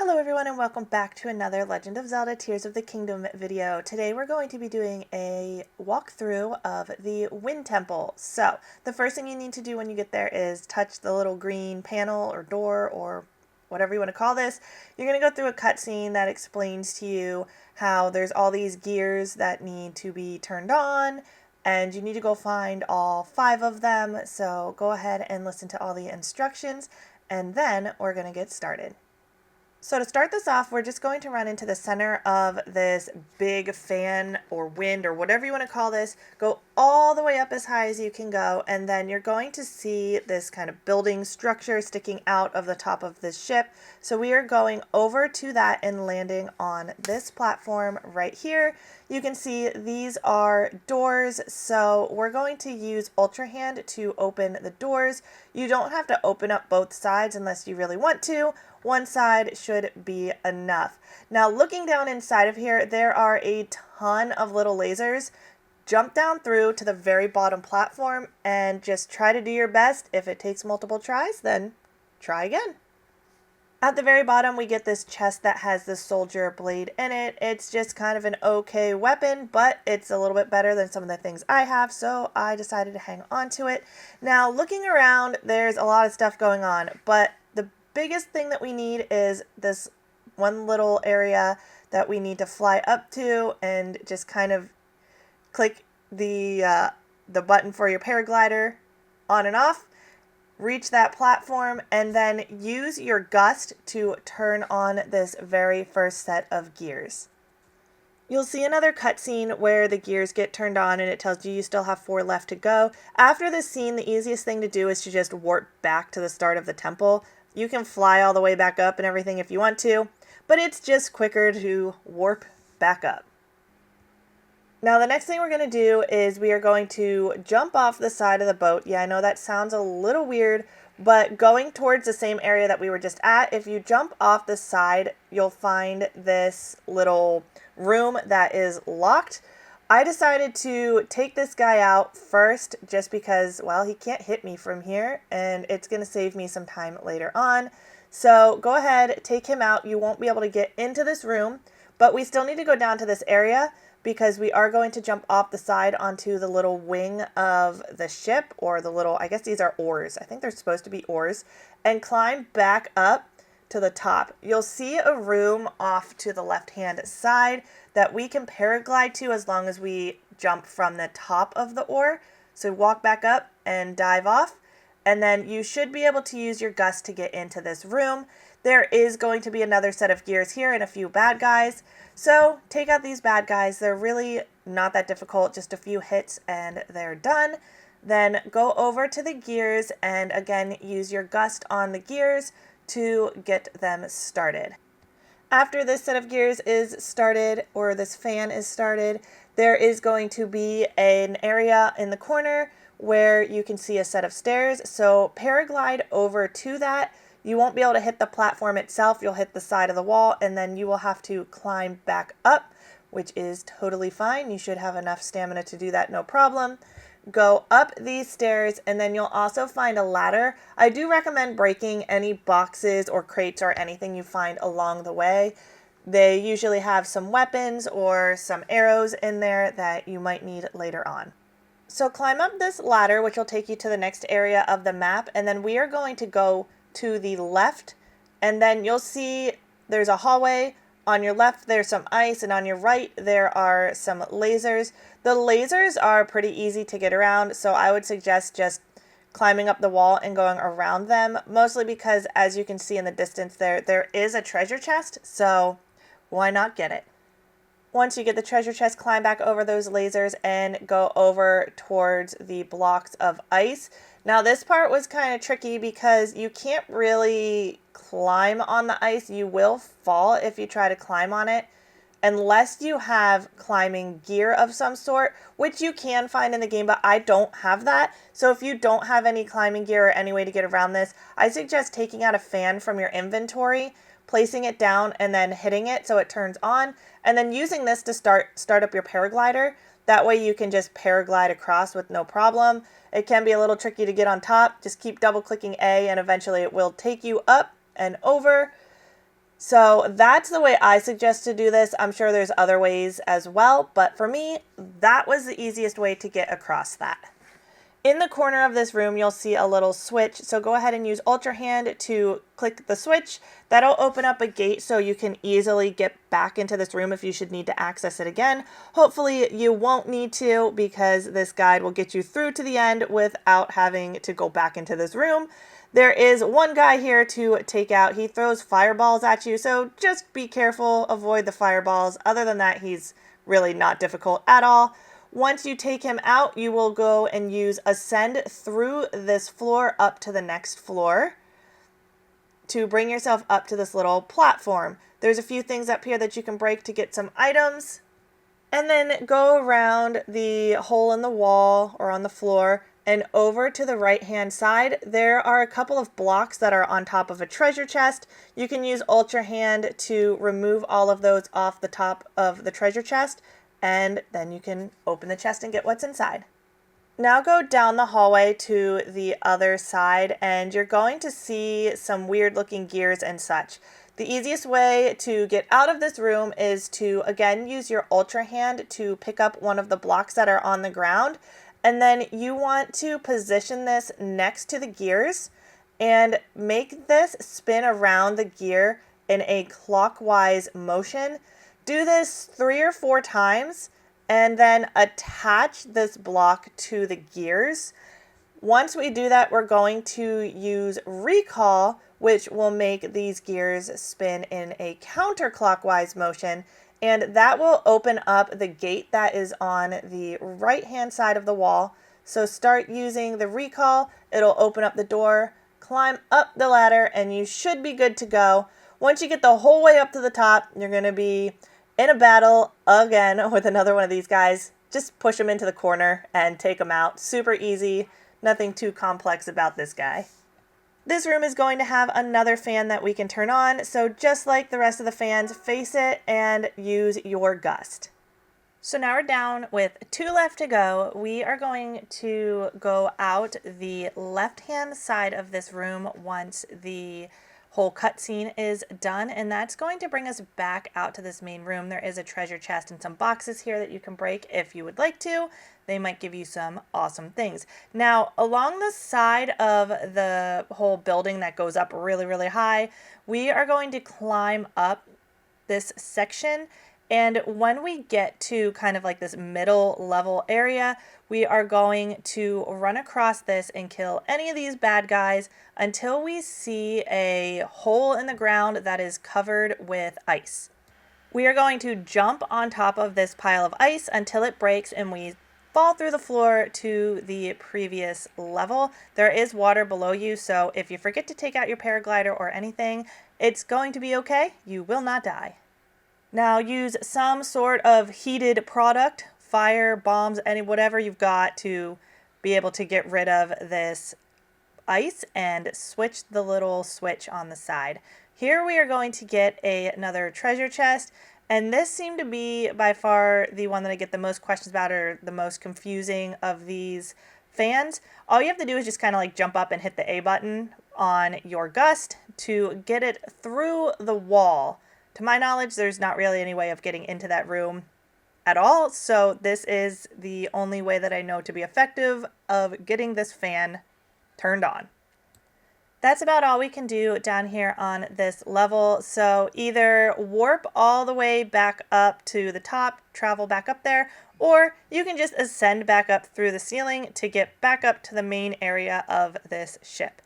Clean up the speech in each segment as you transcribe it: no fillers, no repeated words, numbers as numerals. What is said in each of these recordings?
Hello everyone and welcome back to another Legend of Zelda Tears of the Kingdom video. Today we're going to be doing a walkthrough of the Wind Temple. So the first thing you need to do when you get there is touch the little green panel or door or whatever you want to call this. You're going to go through a cutscene that explains to you how there's all these gears that need to be turned on and you need to go find all 5 of them. So go ahead and listen to all the instructions and then we're going to get started. So to start this off, we're just going to run into the center of this big fan or wind or whatever you want to call this. Go all the way up as high as you can go, and then you're going to see this kind of building structure sticking out of the top of this ship. So we are going over to that and landing on this platform right here. You can see these are doors, so we're going to use Ultra Hand to open the doors. You don't have to open up both sides unless you really want to. One side should be enough. Now looking down inside of here, there are a ton of little lasers. Jump down through to the very bottom platform and just try to do your best. If it takes multiple tries, then try again. At the very bottom, we get this chest that has the soldier blade in it. It's just kind of an okay weapon, but it's a little bit better than some of the things I have, so I decided to hang on to it. Now, looking around, there's a lot of stuff going on, but the biggest thing that we need is this one little area that we need to fly up to and just kind of click the button for your paraglider on and off. Reach that platform and then use your gust to turn on this very first set of gears. You'll see another cutscene where the gears get turned on and it tells you still have 4 left to go. After this scene, the easiest thing to do is to just warp back to the start of the temple. You can fly all the way back up and everything if you want to, but it's just quicker to warp back up. Now the next thing we're going to do is we are going to jump off the side of the boat. Yeah, I know that sounds a little weird, but going towards the same area that we were just at, if you jump off the side, you'll find this little room that is locked. I decided to take this guy out first just because, well, he can't hit me from here and it's going to save me some time later on. So go ahead, take him out. You won't be able to get into this room, but we still need to go down to this area because we are going to jump off the side onto the little wing of the ship, or the little, I guess these are oars. I think they're supposed to be oars, and climb back up to the top. You'll see a room off to the left-hand side that we can paraglide to as long as we jump from the top of the oar. So walk back up and dive off, and then you should be able to use your gust to get into this room. There is going to be another set of gears here and a few bad guys. So take out these bad guys. They're really not that difficult, just a few hits and they're done. Then go over to the gears and again use your gust on the gears to get them started. After this set of gears is started, or this fan is started, there is going to be an area in the corner where you can see a set of stairs. So paraglide over to that. You won't be able to hit the platform itself. You'll hit the side of the wall and then you will have to climb back up, which is totally fine. You should have enough stamina to do that, no problem. Go up these stairs and then you'll also find a ladder. I do recommend breaking any boxes or crates or anything you find along the way. They usually have some weapons or some arrows in there that you might need later on. So climb up this ladder, which will take you to the next area of the map, and then we are going to go to the left, and then you'll see there's a hallway. On your left there's some ice, and on your right there are some lasers. The lasers are pretty easy to get around, so I would suggest just climbing up the wall and going around them, mostly because as you can see in the distance there is a treasure chest, so why not get it? Once you get the treasure chest, climb back over those lasers and go over towards the blocks of ice. Now this part was kind of tricky because you can't really climb on the ice. You will fall if you try to climb on it, unless you have climbing gear of some sort, which you can find in the game, but I don't have that. So if you don't have any climbing gear or any way to get around this, I suggest taking out a fan from your inventory, placing it down and then hitting it so it turns on, and then using this to start up your paraglider. That way you can just paraglide across with no problem. It can be a little tricky to get on top. Just keep double clicking A and eventually it will take you up and over. So that's the way I suggest to do this. I'm sure there's other ways as well, but for me, that was the easiest way to get across that. In the corner of this room, you'll see a little switch. So go ahead and use Ultra Hand to click the switch. That'll open up a gate so you can easily get back into this room if you should need to access it again. Hopefully you won't need to, because this guide will get you through to the end without having to go back into this room. There is one guy here to take out. He throws fireballs at you, so just be careful, avoid the fireballs. Other than that, he's really not difficult at all. Once you take him out, you will go and use Ascend through this floor up to the next floor to bring yourself up to this little platform. There's a few things up here that you can break to get some items. And then go around the hole in the wall or on the floor and over to the right-hand side. There are a couple of blocks that are on top of a treasure chest. You can use Ultra Hand to remove all of those off the top of the treasure chest, and then you can open the chest and get what's inside. Now go down the hallway to the other side, and you're going to see some weird looking gears and such. The easiest way to get out of this room is to, again, use your Ultra Hand to pick up one of the blocks that are on the ground, and then you want to position this next to the gears and make this spin around the gear in a clockwise motion. Do this 3 or 4 times and then attach this block to the gears. Once we do that, we're going to use recall, which will make these gears spin in a counterclockwise motion, and that will open up the gate that is on the right-hand side of the wall. So start using the recall, it'll open up the door, climb up the ladder, and you should be good to go. Once you get the whole way up to the top, you're going to be in a battle again with another one of these guys. Just push them into the corner and take them out. Super easy, nothing too complex about this guy. This room is going to have another fan that we can turn on, so just like the rest of the fans, face it and use your gust. So now we're down with 2 left to go. We are going to go out the left-hand side of this room once the whole cutscene is done, and that's going to bring us back out to this main room. There is a treasure chest and some boxes here that you can break if you would like to. They might give you some awesome things. Now, along the side of the whole building that goes up really, really high, we are going to climb up this section, and when we get to kind of like this middle level area, we are going to run across this and kill any of these bad guys until we see a hole in the ground that is covered with ice. We are going to jump on top of this pile of ice until it breaks and we fall through the floor to the previous level. There is water below you, so if you forget to take out your paraglider or anything, it's going to be okay. You will not die. Now use some sort of heated product, fire, bombs, whatever you've got to be able to get rid of this ice, and switch the little switch on the side. Here we are going to get another treasure chest, and this seemed to be by far the one that I get the most questions about, or the most confusing of these fans. All you have to do is just kind of like jump up and hit the A button on your gust to get it through the wall. To my knowledge, there's not really any way of getting into that room at all, so this is the only way that I know to be effective of getting this fan turned on. That's about all we can do down here on this level, so either warp all the way back up to the top, travel back up there, or you can just ascend back up through the ceiling to get back up to the main area of this ship.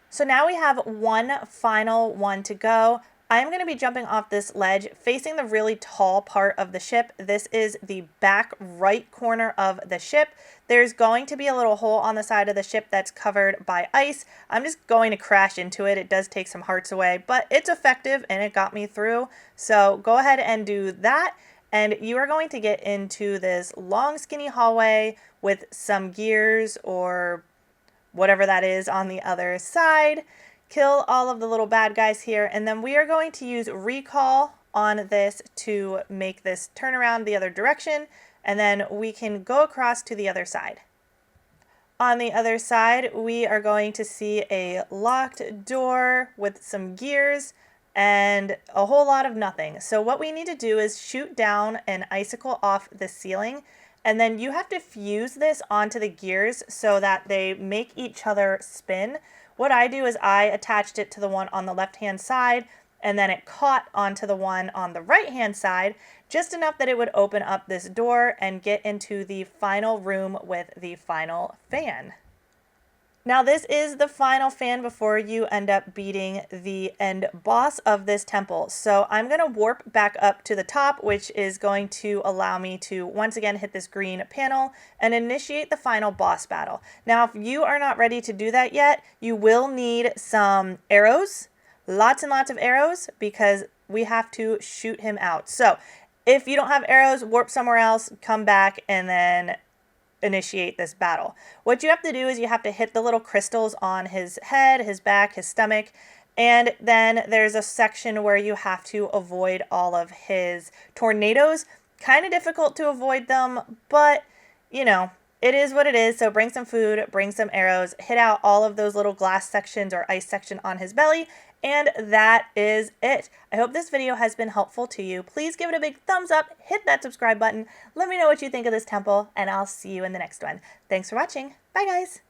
So now we have one final one to go. I am going to be jumping off this ledge facing the really tall part of the ship. This is the back right corner of the ship. There's going to be a little hole on the side of the ship that's covered by ice. I'm just going to crash into it. It does take some hearts away, but it's effective and it got me through. So go ahead and do that. And you are going to get into this long skinny hallway with some gears or whatever that is on the other side. Kill all of the little bad guys here, and then we are going to use recall on this to make this turn around the other direction, and then we can go across to the other side. On the other side, we are going to see a locked door with some gears. and a whole lot of nothing. So what we need to do is shoot down an icicle off the ceiling, and then you have to fuse this onto the gears so that they make each other spin. What I do is I attached it to the one on the left-hand side, and then it caught onto the one on the right-hand side, just enough that it would open up this door and get into the final room with the final fan. Now this is the final fan before you end up beating the end boss of this temple. So I'm going to warp back up to the top, which is going to allow me to once again hit this green panel and initiate the final boss battle. Now if you are not ready to do that yet, you will need some arrows, lots and lots of arrows, because we have to shoot him out. So if you don't have arrows, warp somewhere else, come back, and then initiate this battle. What you have to do is you have to hit the little crystals on his head, his back, his stomach, and then there's a section where you have to avoid all of his tornadoes. Kind of difficult to avoid them, but you know, it is what it is. So bring some food, bring some arrows, hit out all of those little glass sections or ice section on his belly, and that is it. I hope this video has been helpful to you. Please give it a big thumbs up, hit that subscribe button, let me know what you think of this temple, and I'll see you in the next one. Thanks for watching. Bye guys.